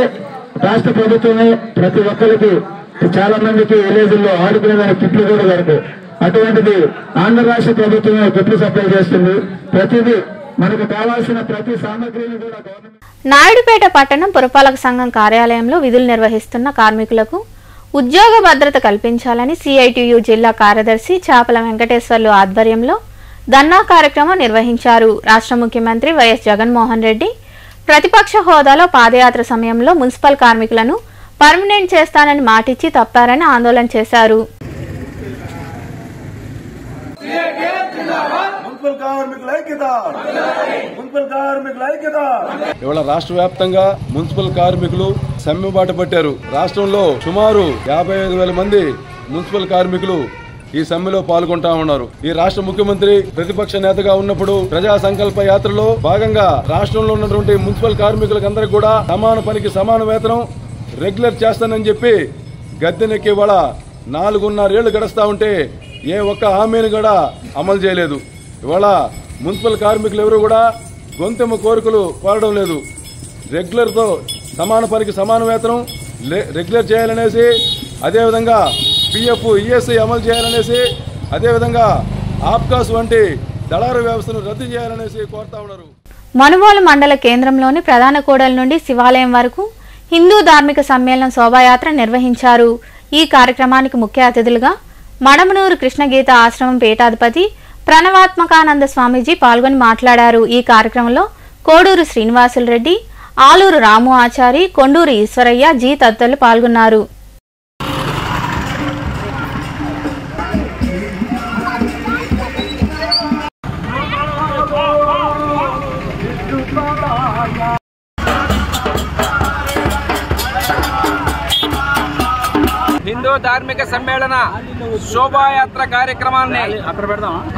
రాష్ట్ర ప్రభుత్వమే ప్రతి ఒక్కరికి చాలా మందికి విలేజ్ల్లో ఆడుకునేదాని కిట్లు కూడా వరకు అటువంటిది ఆంధ్ర రాష్ట్ర ప్రభుత్వమే కిట్లు సప్లై చేస్తుంది. ప్రతిదీ మనకు కావాల్సిన ప్రతి సామగ్రిని కూడా నాయుడుపేట పట్టణం పురపాలక సంఘం కార్యాలయంలో విధులు నిర్వహిస్తున్న కార్మికులకు ఉద్యోగ భద్రత కల్పించాలని సిఐటియు జిల్లా కార్యదర్శి చాపల వెంకటేశ్వర్లు ఆధ్వర్యంలో ధర్నా కార్యక్రమం నిర్వహించారు. రాష్ట్ర ముఖ్యమంత్రి వైఎస్ జగన్మోహన్ రెడ్డి ప్రతిపక్ష హోదాలో పాదయాత్ర సమయంలో మున్సిపల్ కార్మికులను పర్మనెంట్ చేస్తానని మాటిచ్చి తప్పారని ఆందోళన చేశారు. ఇవాళ రాష్ట్ర వ్యాప్తంగా మున్సిపల్ కార్మికులు సమ్మెబాట పట్టారు. రాష్ట్రంలో సుమారు 55,000 మంది మున్సిపల్ కార్మికులు ఈ సమ్మెలో పాల్గొంటా ఉన్నారు. ఈ రాష్ట్ర ముఖ్యమంత్రి ప్రతిపక్ష నేతగా ఉన్నప్పుడు ప్రజా సంకల్ప యాత్రలో భాగంగా రాష్ట్రంలో ఉన్నటువంటి మున్సిపల్ కార్మికులందరికీ కూడా సమాన పనికి సమాన వేతనం రెగ్యులర్ చేస్తానని చెప్పి గద్దెనెక్కి ఇవాళ 4.5 ఏళ్లు గడుస్తా ఉంటే ఏ ఒక్క హామీని కూడా అమలు చేయలేదు. ఇవాళ మున్సిపల్ కార్మికులు ఎవరు కూడా గొంతెమ్మ కోరికలు కోరడం లేదు. రెగ్యులర్తో సమాన పనికి సమాన వేతనం రెగ్యులర్ చేయాలనేసి, అదేవిధంగా పిఎఫ్ ఈఎస్ఐ అమలు చేయాలనేసి, అదేవిధంగా ఆప్కాస్ వంటి దళారు వ్యవస్థను రద్దు చేయాలనేసి కోరుతా ఉన్నారు. మనుబోలు మండల కేంద్రంలోని ప్రధాన కూడలి నుండి శివాలయం వరకు హిందూ ధార్మిక సమ్మేళనం శోభాయాత్ర నిర్వహించారు. ఈ కార్యక్రమానికి ముఖ్య అతిథులుగా మడమనూరు కృష్ణగీత ఆశ్రమం పీఠాధిపతి ప్రణవాత్మకానంద స్వామీజీ పాల్గొని మాట్లాడారు. ఈ కార్యక్రమంలో కోడూరు శ్రీనివాసులు రెడ్డి, ఆలూరు రాము ఆచారి, కొండూరు ఈశ్వరయ్య, జీ తదితరులు పాల్గొన్నారు. హిందూ ధార్మిక సమ్మేళన శోభాయాత్ర కార్యక్రమాన్ని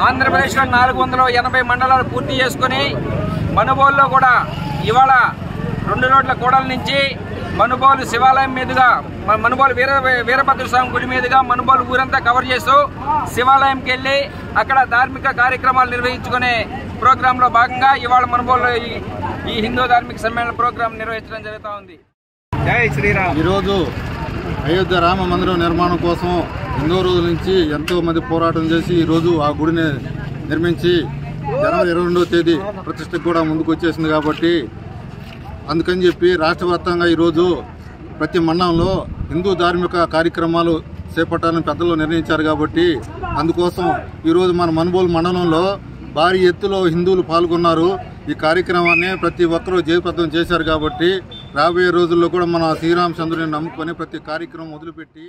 ఆంధ్రప్రదేశ్ లో 480 మండలాలు పూర్తి చేసుకుని మనుబోలులో కూడా ఇవాళ 2 రోడ్ల కూడల నుంచి మనుబోలు శివాలయం మీదుగా మనుబోలు వీరభద్ర స్వామి గుడి మీదుగా మనుబోలు ఊరంతా కవర్ చేస్తూ శివాలయంకి వెళ్ళి అక్కడ ధార్మిక కార్యక్రమాలు నిర్వహించుకునే ప్రోగ్రాంలో భాగంగా ఇవాళ మనుబోలులో ఈ హిందూ ధార్మిక సమ్మేళన ప్రోగ్రాం నిర్వహించడం జరుగుతూ ఉంది. జై శ్రీరామ్. ఈరోజు అయోధ్య రామ మందిరం నిర్మాణం కోసం ఎన్నో రోజుల నుంచి ఎంతో మంది పోరాటం చేసి ఈరోజు ఆ గుడిని నిర్మించి జనవరి 22వ తేదీ ప్రతిష్టకు కూడా ముందుకు వచ్చేసింది. కాబట్టి అందుకని చెప్పి రాష్ట్ర వ్యాప్తంగా ఈరోజు ప్రతి మండలంలో హిందూ ధార్మిక కార్యక్రమాలు చేపట్టాలని పెద్దలు నిర్ణయించారు. కాబట్టి అందుకోసం ఈరోజు మన మనుబోలు మండలంలో భారీ ఎత్తులో హిందువులు పాల్గొన్నారు. ఈ కార్యక్రమాన్ని ప్రతి ఒక్కరూ జయప్రదం చేశారు. కాబట్టి రాబోయే రోజుల్లో కూడా మన శ్రీరామచంద్రుని నమ్ముకొని ప్రతి కార్యక్రమం మొదలుపెట్టి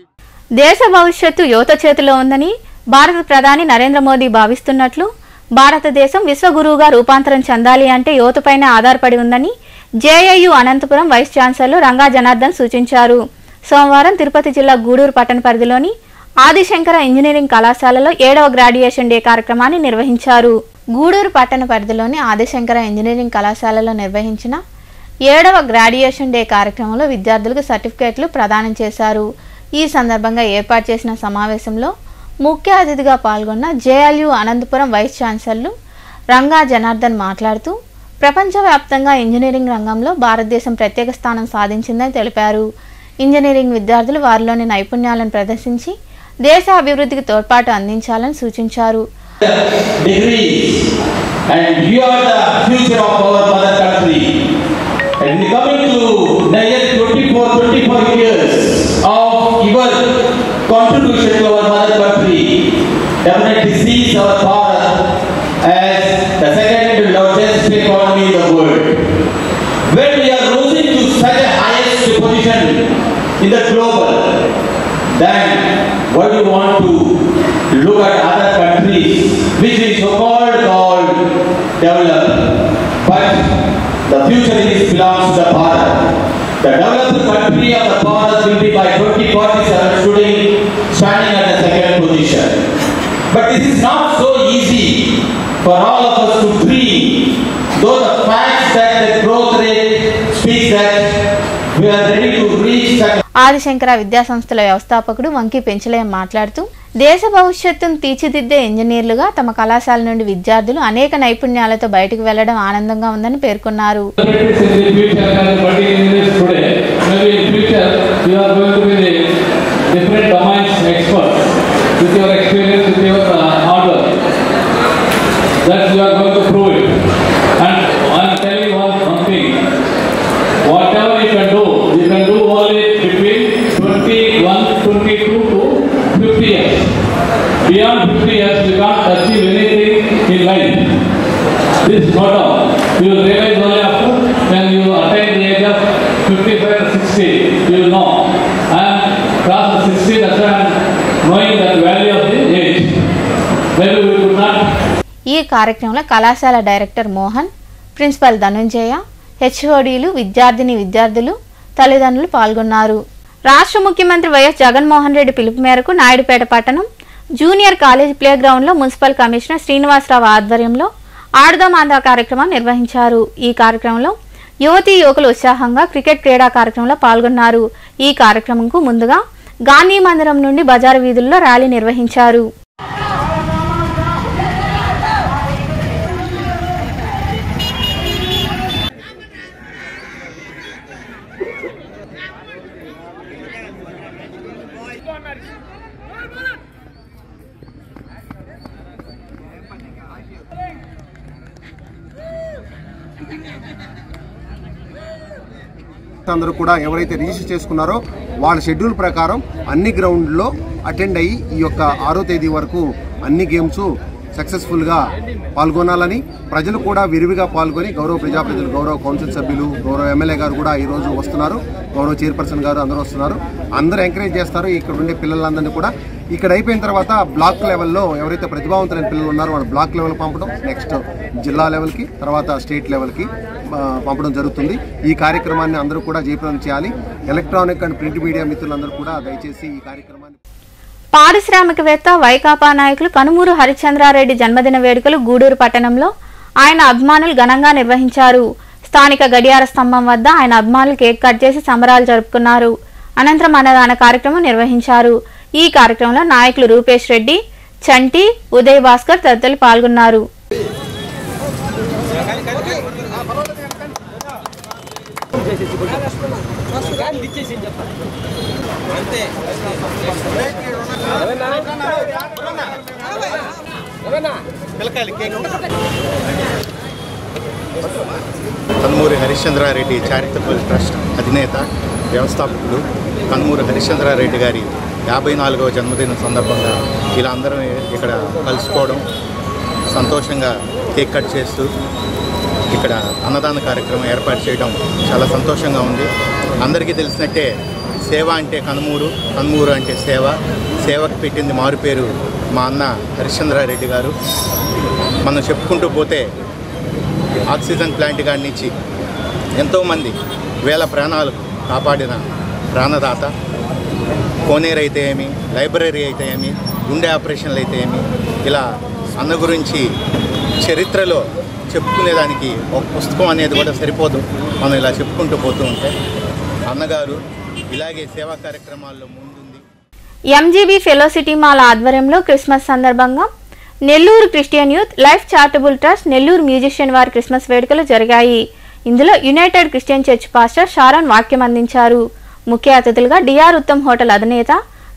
దేశ భవిష్యత్తు యువత చేతిలో ఉందని భారత ప్రధాని నరేంద్ర మోదీ భావిస్తున్నట్లు, భారతదేశం విశ్వగురువుగా రూపాంతరం చెందాలి అంటే యువతపైనే ఆధారపడి ఉందని జేఐయు అనంతపురం వైస్ ఛాన్సలర్ రంగా జనార్దన్ సూచించారు. సోమవారం తిరుపతి జిల్లా గూడూరు పట్టణ పరిధిలోని ఆదిశంకర ఇంజనీరింగ్ కళాశాలలో 7వ గ్రాడ్యుయేషన్ డే కార్యక్రమాన్ని నిర్వహించారు. గూడూరు పట్టణ పరిధిలోని ఆదిశంకర ఇంజనీరింగ్ కళాశాలలో నిర్వహించిన 7వ గ్రాడ్యుయేషన్ డే కార్యక్రమంలో విద్యార్థులకు సర్టిఫికేట్లు ప్రదానం చేశారు. ఈ సందర్భంగా ఏర్పాటు చేసిన సమావేశంలో ముఖ్య అతిథిగా పాల్గొన్న జేఎల్యూ అనంతపురం వైస్ ఛాన్సలర్ రంగా జనార్దన్ మాట్లాడుతూ ప్రపంచవ్యాప్తంగా ఇంజనీరింగ్ రంగంలో భారతదేశం ప్రత్యేక స్థానం సాధించిందని తెలిపారు. ఇంజనీరింగ్ విద్యార్థులు వారిలోని నైపుణ్యాలను ప్రదర్శించి దేశ అభివృద్ధికి తోడ్పాటు అందించాలని సూచించారు. Definitely sees our Bharat as the second largest economy in the world. When we are losing to such a highest position in the global, then why do you want to look at other countries which is so-called developed? But the future belongs to the Bharat. The developed country of the Bharat will be by 2047 standing at the second position. But this is not so easy for all of us to dream, though the facts that the growth rate speaks that we are ready to reach that. Adi Shankara విద్యాసంస్థల వ్యవస్థాపకుడు వంకి పెంచలయ్య మాట్లాడుతూ దేశ భవిష్యత్తును తీర్చిదిద్దే ఇంజనీర్లుగా తమ కళాశాల నుండి విద్యార్థులు అనేక నైపుణ్యాలతో బయటకు వెళ్లడం ఆనందంగా ఉందని పేర్కొన్నారు. With your experience, with your hard work, that you are going to prove it. And I am telling you one thing, whatever you can do only between 21, 22 to 50 years. Beyond 50 years, you can't achieve anything in life. This is not all. You will realize only after when you attain the age of 55 to 60, you will know. And cross the 60, that's why I am knowing the value of the age. Maybe we could not. ఈ కార్యక్రమంలో కళాశాల director Mohan, principal Dhanunjaya, హెచ్ఓడీలు, విద్యార్థులు, తల్లిదండ్రులు పాల్గొన్నారు. రాష్ట్ర ముఖ్యమంత్రి YS Jaganmohan Reddy పిలుపు మేరకు నాయుడుపేట పట్టణం జూనియర్ కాలేజ్ ప్లేగ్రౌండ్లో మున్సిపల్ కమిషనర్ శ్రీనివాసరావు ఆధ్వర్యంలో ఆడుదాం ఆంధ్ర కార్యక్రమం నిర్వహించారు. ఈ కార్యక్రమంలో యువతీ యువకులు ఉత్సాహంగా క్రికెట్ క్రీడా కార్యక్రమంలో పాల్గొన్నారు. ఈ కార్యక్రమంకు ముందుగా గాంధీ మందిరం నుండి బజారు వీధుల్లో ర్యాలీ నిర్వహించారు. అందరూ కూడా ఎవరైతే రిజిస్టర్ చేసుకున్నారో వాళ్ళ షెడ్యూల్ ప్రకారం అన్ని గ్రౌండ్లో అటెండ్ అయ్యి ఈ యొక్క 6వ తేదీ వరకు అన్ని గేమ్స్ సక్సెస్ఫుల్గా పాల్గొనాలని, ప్రజలు కూడా విరివిగా పాల్గొని గౌరవ ప్రజాప్రతినిధులు, గౌరవ కౌన్సిల్ సభ్యులు, గౌరవ ఎమ్మెల్యే గారు కూడా ఈరోజు వస్తున్నారు, గౌరవ చైర్పర్సన్ గారు అందరూ వస్తున్నారు. అందరూ ఎంకరేజ్ చేస్తారు. ఇక్కడ ఉండే పిల్లలందరినీ కూడా ఇక్కడ అయిపోయిన తర్వాత బ్లాక్ లెవెల్లో ఎవరైతే ప్రతిభావంతులైన పిల్లలు ఉన్నారో వాళ్ళు బ్లాక్ లెవెల్ పంపడం, నెక్స్ట్ జిల్లా లెవెల్కి, తర్వాత స్టేట్ లెవెల్కి పంపడం జరుగుతుంది. ఈ కార్యక్రమాన్ని అందరూ కూడా జయప్రదం చేయాలి. ఎలక్ట్రానిక్ అండ్ ప్రింట్ మీడియా మిత్రులందరూ కూడా దయచేసి ఈ కార్యక్రమాన్ని. పారిశ్రామికవేత్త వైకాపా నాయకులు కనుమూరు హరిశ్చంద్రారెడ్డి జన్మదిన వేడుకలు గూడూరు పట్టణంలో ఆయన అభిమానులు ఘనంగా నిర్వహించారు. స్థానిక గడియార స్తంభం వద్ద ఆయన అభిమానులు కేక్ కట్ చేసి సంబరాలు జరుపుకున్నారు. అనంతరం అన్నదాన కార్యక్రమం నిర్వహించారు. ఈ కార్యక్రమంలో నాయకులు రూపేష్ రెడ్డి, చంటి, ఉదయ్ భాస్కర్ తదితరులు పాల్గొన్నారు. కనుమూరి హరిశ్చంద్రారెడ్డి చారిటబుల్ ట్రస్ట్ అధినేత, వ్యవస్థాపకులు కనుమూరి హరిశ్చంద్రారెడ్డి గారి 54వ జన్మదిన సందర్భంగా ఇలా అందరం ఇక్కడ కలుసుకోవడం, సంతోషంగా కేక్ కట్ చేస్తూ ఇక్కడ అన్నదాన కార్యక్రమం ఏర్పాటు చేయడం చాలా సంతోషంగా ఉంది. అందరికీ తెలిసినట్టే సేవ అంటే కనుమూరు, కనుమూరు అంటే సేవ. సేవకు పెట్టింది మారు పేరు మా అన్న హరిశ్చంద్రారెడ్డి గారు. మనం చెప్పుకుంటూ పోతే ఆక్సిజన్ ప్లాంట్ కాడి నుంచి ఎంతోమంది వేల ప్రాణాలు కాపాడిన ప్రాణదాత. కోనేరు అయితే ఏమి, లైబ్రరీ అయితే ఏమి, గుండె ఆపరేషన్లు అయితే ఏమి, ఇలా అన్న గురించి చరిత్రలో చెప్పుకునేదానికి ఒక పుస్తకం అనేది కూడా సరిపోదు. మనం ఇలా చెప్పుకుంటూ పోతూ ఉంటే అన్నగారు ఇలాగే సేవా కార్యక్రమాల్లో ముందుంది. ఎంజీబీ ఫెలోసిటీ మాల ఆధ్వర్యంలో క్రిస్మస్ సందర్భంగా Nellore Christian youth life charitable trust Nellore musician వారి క్రిస్మస్ వేడుకలు జరిగాయి. ఇందులో united Christian church pastor Sharon వాక్యం అందించారు. ముఖ్య అతిథులుగా డిఆర్ ఉత్తమ్ హోటల్ అధినేత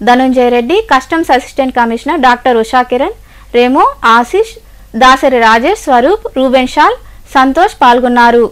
Dhanunjaya Reddy, customs assistant commissioner doctor Usha Kiran, Remo, Ashish, Dasari Rajesh, Swaroop, Reuben Shaul, Santosh పాల్గొన్నారు.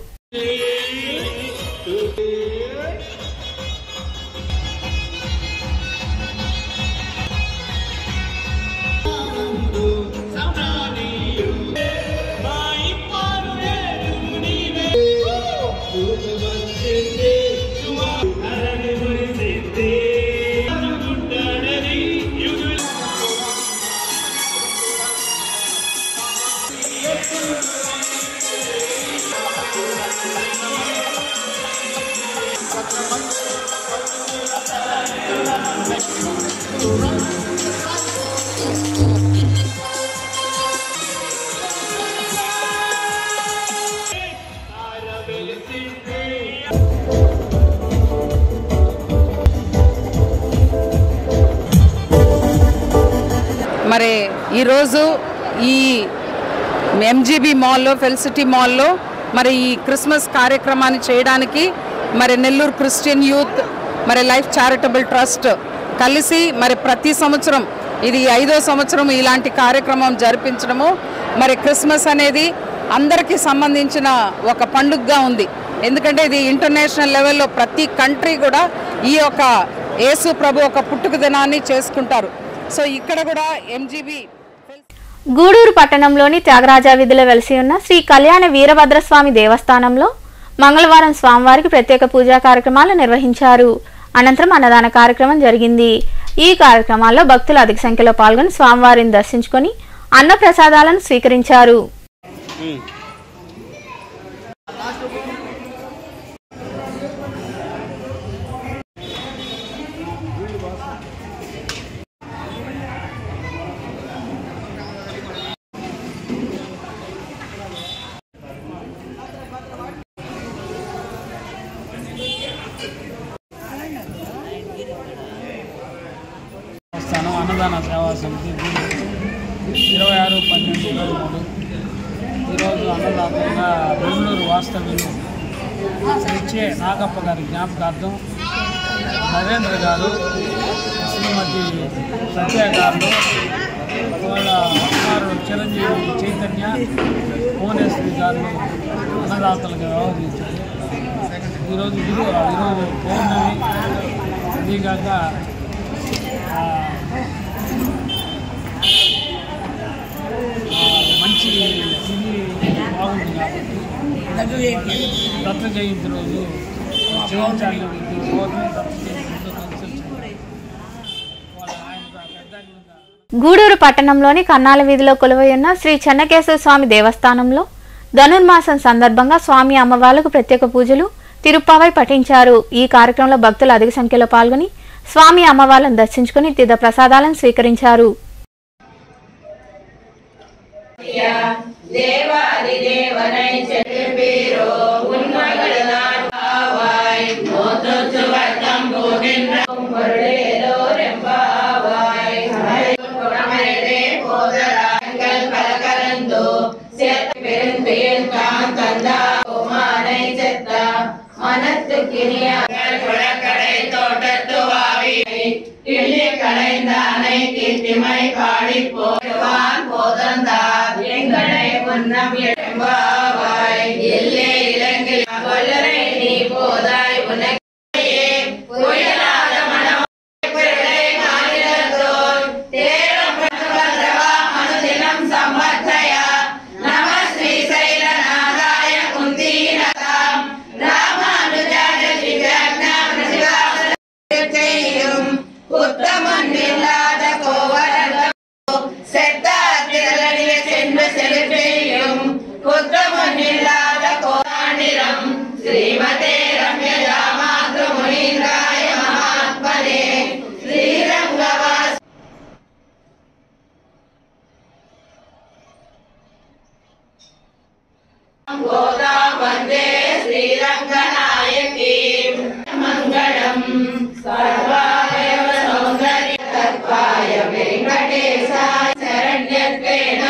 మరి ఈరోజు ఈ ఎంజీబీ మాల్లో, ఫెలిసిటీ మాల్లో మరి ఈ క్రిస్మస్ కార్యక్రమాన్ని చేయడానికి మరి నెల్లూరు క్రిస్టియన్ యూత్ మరి లైఫ్ చారిటబుల్ ట్రస్ట్ కలిసి మరి ప్రతి సంవత్సరం ఇది 5వ సంవత్సరం ఇలాంటి కార్యక్రమం జరిపించడము. మరి క్రిస్మస్ అనేది అందరికీ సంబంధించిన ఒక పండుగగా ఉంది. ఎందుకంటే ఇది ఇంటర్నేషనల్ లెవెల్లో ప్రతి కంట్రీ కూడా ఈ యొక్క యేసు ప్రభు ఒక పుట్టుక దినాన్ని చేసుకుంటారు. సో ఇక్కడ కూడా ఎంజీబీ గూడూరు పట్టణంలోని త్యాగరాజ వీధిలో వెలిసి ఉన్న శ్రీ కళ్యాణ వీరభద్రస్వామి దేవస్థానంలో మంగళవారం స్వామివారికి ప్రత్యేక పూజా కార్యక్రమాలు నిర్వహించారు. అనంతరం అన్నదాన కార్యక్రమం జరిగింది. ఈ కార్యక్రమాల్లో భక్తులు అధిక సంఖ్యలో పాల్గొని స్వామివారిని దర్శించుకొని అన్న ప్రసాదాలను స్వీకరించారు. అన్నదాన సేవా సమితి 26/12/23 ఈరోజు అన్నదాతలుగా బెంగళూరు వాస్తవ్యులు శ్రీ నాగప్ప గారి జ్ఞాపకార్థం నరేంద్ర గారు, శ్రీమతి సత్య గారు, వాళ్ళ కుమారుడు చిరంజీవి చైతన్య, భువనేశ్వరి గారు అన్నదాతలుగా వ్యవహరించారు. ఈరోజు పౌర్ణమి, అదీగాక మంచి ఇది బాగుంది కాబట్టి దత్త జయంతి రోజు చేయించాలి. గూడూరు పట్టణంలోని కన్నాల వీధిలో కొలువై ఉన్న శ్రీ చెన్నకేశవ స్వామి దేవస్థానంలో ధనుర్మాసం సందర్భంగా స్వామి అమ్మవార్లకు ప్రత్యేక పూజలు, తిరుప్పావై పఠించారు. ఈ కార్యక్రమంలో భక్తులు అధిక సంఖ్యలో పాల్గొని స్వామి అమ్మవార్లను దర్శించుకుని తీర్థ ప్రసాదాలను స్వీకరించారు. सर्वादेव सौंदर्य तत्पाय वेंकटेशाय शरण्यत्वेन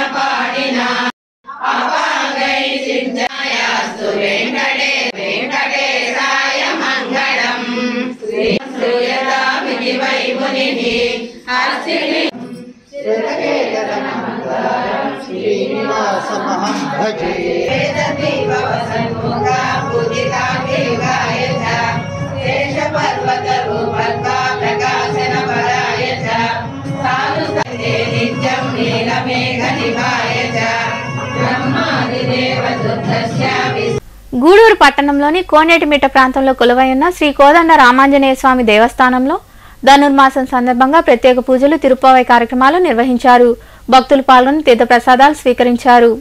గూడూరు పట్టణంలోని కోనేటిమిట్ట ప్రాంతంలో కొలువై ఉన్న శ్రీ కోదండ రామాంజనేయ స్వామి దేవస్థానంలో ధనుర్మాసం సందర్భంగా ప్రత్యేక పూజలు తిరుప్పావై కార్యక్రమాలు నిర్వహించారు. భక్తులు పాల్గొని తీర్థప్రసాదాలు స్వీకరించారు.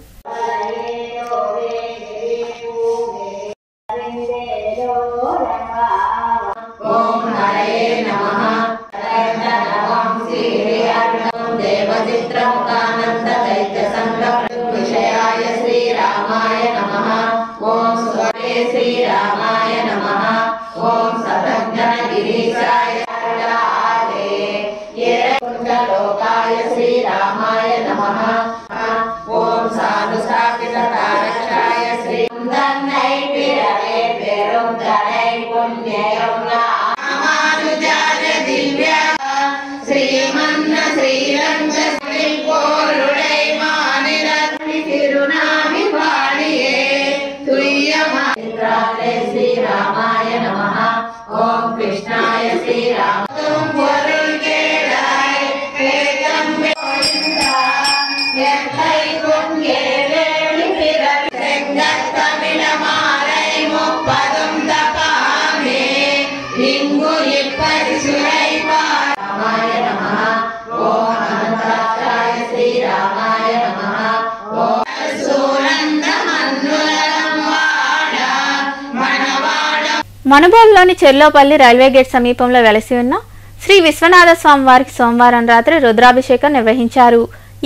మనుబోలులోని చెర్లోపల్లి రైల్వే గేట్ సమీపంలో వెలసి ఉన్న శ్రీ విశ్వనాథ స్వామి వారికి సోమవారం రాత్రి రుద్రాభిషేకం నిర్వహించారు.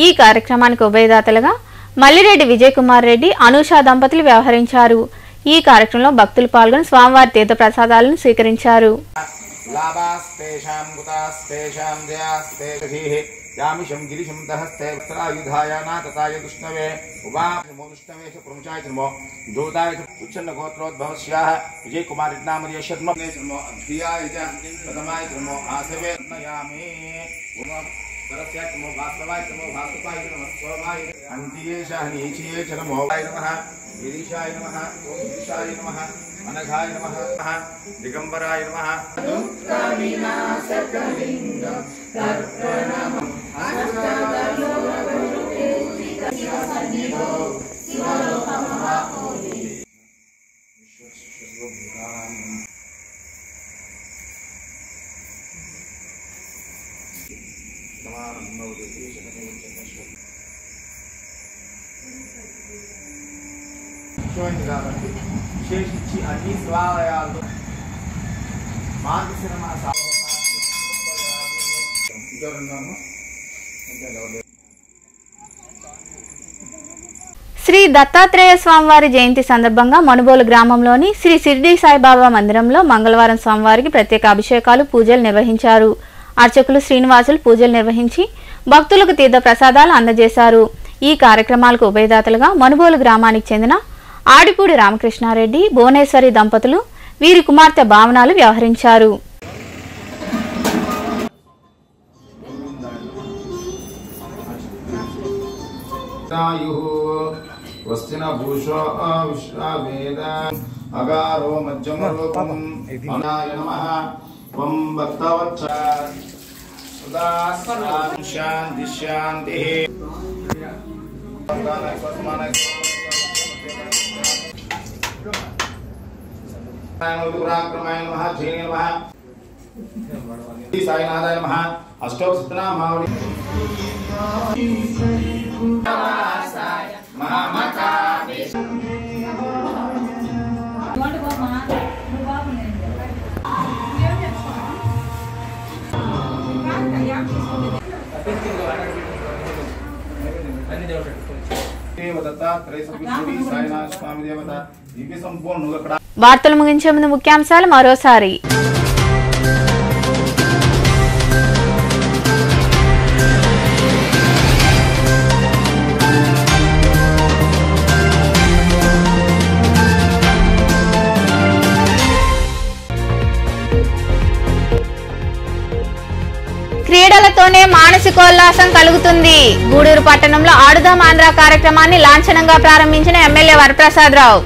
ఈ కార్యక్రమానికి ఉభయదాతలుగా మల్లిరెడ్డి విజయ్ కుమార్ రెడ్డి, అనూష దంపతులు వ్యవహరించారు. ఈ కార్యక్రమంలో భక్తులు పాల్గొని స్వామివారి తీర్థ ప్రసాదాలను స్వీకరించారు. यामिशं गिरिशं दहस्ते वस्त्रायुधाय नातताय कृष्णवे उपाविष्णवे च प्रमुचाय नमो दूताय च उच्छन्न गोत्रोद्भवस्याः विजय कुमार नामधेय शर्मा नमो अध्याय च प्रथमाय नमो आसवे नयामि सरस्याय नमो वास्तवाय नमो भास्वताय नमो सोमाय अन्तियेश हनीचिये च नमो नमः गिरीशाय नमः ओम गिरीशाय नमः अनघाय नमः दिगंबराय नमः दुःखविनाशकलिंगं तर्पणम् విశేషించి అన్ని శివాలయాల్లో మార్గశిర మాస శ్రీ దత్తాత్రేయ స్వామివారి జయంతి సందర్భంగా మనుబోలు గ్రామంలోని శ్రీ షిర్డీ సాయిబాబా మందిరంలో మంగళవారం స్వామివారికి ప్రత్యేక అభిషేకాలు, పూజలు నిర్వహించారు. అర్చకులు శ్రీనివాసులు పూజలు నిర్వహించి భక్తులకు తీర్థ ప్రసాదాలు అందజేశారు. ఈ కార్యక్రమాలకు ఉభయదాతలుగా మనుబోలు గ్రామానికి చెందిన ఆడిపూడి రామకృష్ణారెడ్డి, భువనేశ్వరి దంపతులు, వీరి కుమార్తె భావనాలు వ్యవహరించారు. వస్తిన భూషో విశ్వవేద అగారో మధ్యమరూపం అనాయ నమః వం భక్తవచ్చ సదా శాంతి శాంతి పరాక్రమాయ నమః జయ నమః సాయినాథాయ నమః అష్టోత్తరనామావళి వార్తలు ముగించే ముందు ముఖ్యాంశాలు మరోసారి. క్రీడలతోనే మానసికోల్లాసం కలుగుతుంది. గూడూరు పట్టణంలో ఆడుదాం ఆంధ్ర కార్యక్రమాన్ని లాంఛనంగా ప్రారంభించిన ఎమ్మెల్యే వరప్రసాదరావు.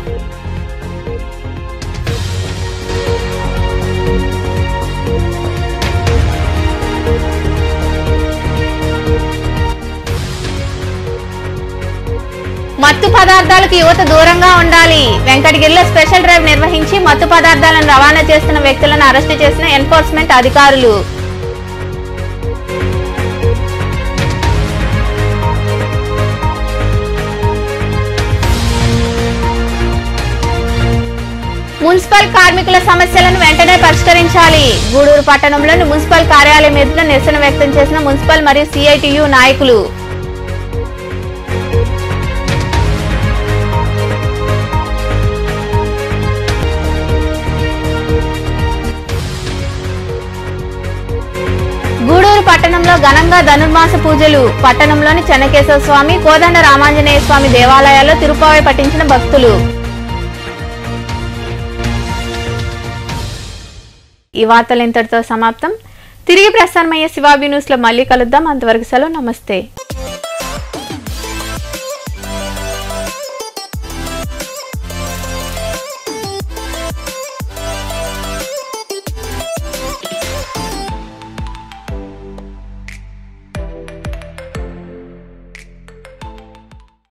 మత్తు పదార్థాలకు యువత దూరంగా ఉండాలి. వెంకటగిరిలో స్పెషల్ డ్రైవ్ నిర్వహించి మత్తు పదార్థాలను రవాణా చేస్తున్న వ్యక్తులను అరెస్టు చేసిన ఎన్ఫోర్స్మెంట్ అధికారులు. మున్సిపల్ కార్మికుల సమస్యలను వెంటనే పరిష్కరించాలి. గూడూరు పట్టణంలోని మున్సిపల్ కార్యాలయం ఎదుట నిరసన వ్యక్తం చేసిన మున్సిపల్ మరియు సిఐటియు నాయకులు. గూడూరు పట్టణంలో ఘనంగా ధనుర్మాస పూజలు. పట్టణంలోని చెన్నకేశవ స్వామి, కోదండ రామాంజనేయ స్వామి దేవాలయాల్లో తిరుపావై పఠించిన భక్తులు. ఈ వార్తలు ఇంతటితో సమాప్తం. తిరిగి ప్రసారమయ్యే శివాబి న్యూస్ లో మళ్ళీ కలుద్దాం. అంతవరకు సెలవు. నమస్తే.